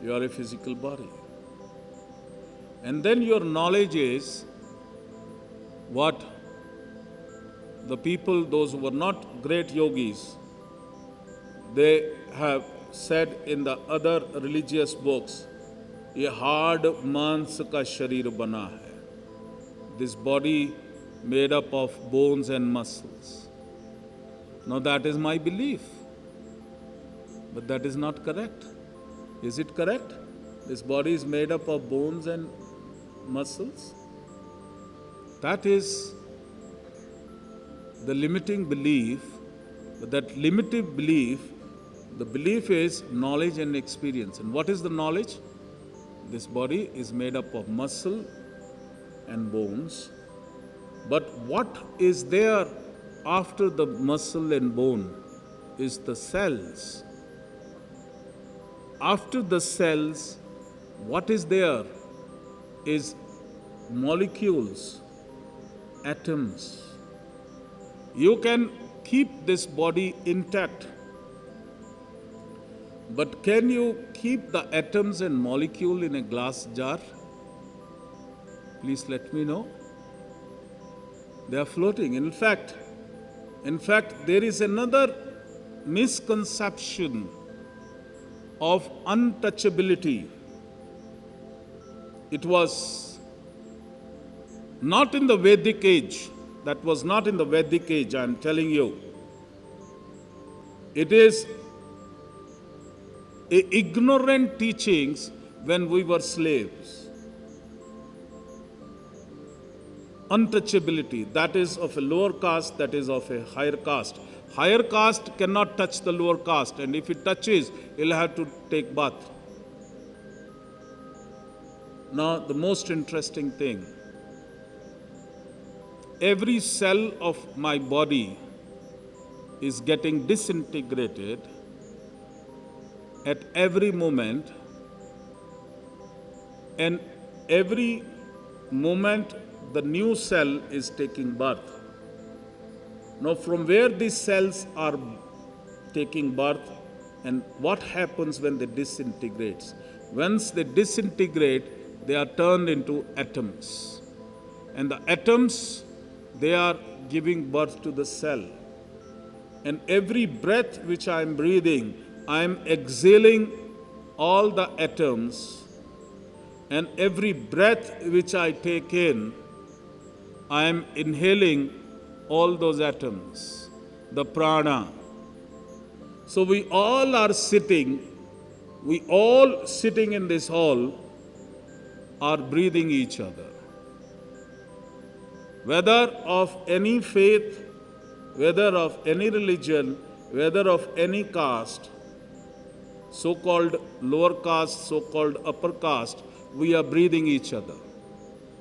You are a physical body. And then your knowledge is what the people, those who were not great yogis, they have said in the other religious books, ये hard मांस का शरीर बना है. This body made up of bones and muscles. Now that is my belief. But that is not correct. Is it correct? This body is made up of bones and muscles. That is the limiting belief. But that limited belief, the belief is knowledge and experience. And what is the knowledge? This body is made up of muscle and bones. But what is there after the muscle and bone is the cells. After the cells, what is there is molecules, atoms. You can keep this body intact, but can you keep the atoms and molecule in a glass jar? Please let me know. They are floating. In fact, there is another misconception of untouchability. It was not in the Vedic age. That was not in the Vedic age, I am telling you. It is ignorant teachings when we were slaves. Untouchability, that is of a lower caste, that is of a higher caste. Higher caste cannot touch the lower caste, and if it touches, he'll have to take bath. Now, the most interesting thing, every cell of my body is getting disintegrated at every moment, and every moment the new cell is taking birth. Now, from where these cells are taking birth and what happens when they disintegrate? Once they disintegrate, they are turned into atoms. And the atoms, they are giving birth to the cell. And every breath which I am breathing, I am exhaling all the atoms. And every breath which I take in, I am inhaling all those atoms, the prana. So we all sitting in this hall are breathing each other. Whether of any faith, whether of any religion, whether of any caste, so-called lower caste, so-called upper caste, we are breathing each other.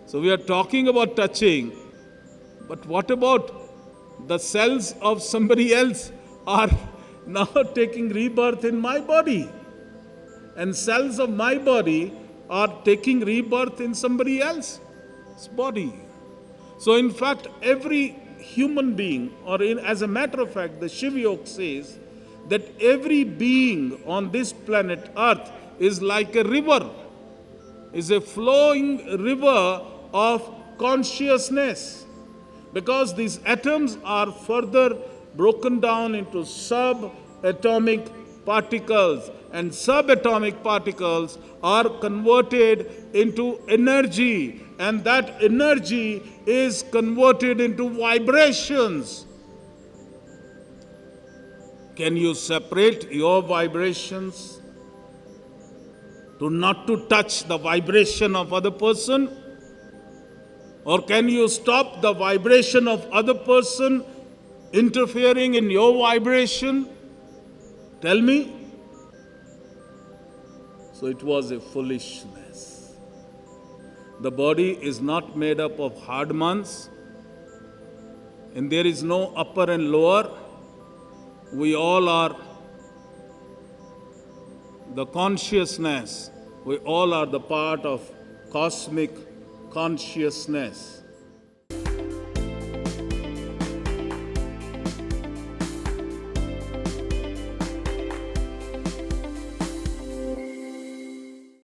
So we are talking about touching, but what about the cells of somebody else are now taking rebirth in my body? And cells of my body are taking rebirth in somebody else's body. So in fact, every human being, as a matter of fact, the Shiva Yoga says that every being on this planet Earth is like a river, is a flowing river of consciousness. Because these atoms are further broken down into subatomic particles, and subatomic particles are converted into energy, and that energy is converted into vibrations. Can you separate your vibrations to not to touch the vibration of other person? Or can you stop the vibration of other person interfering in your vibration? Tell me. So it was a foolishness. The body is not made up of hard mass, and there is no upper and lower. We all are the consciousness. We all are the part of cosmic consciousness.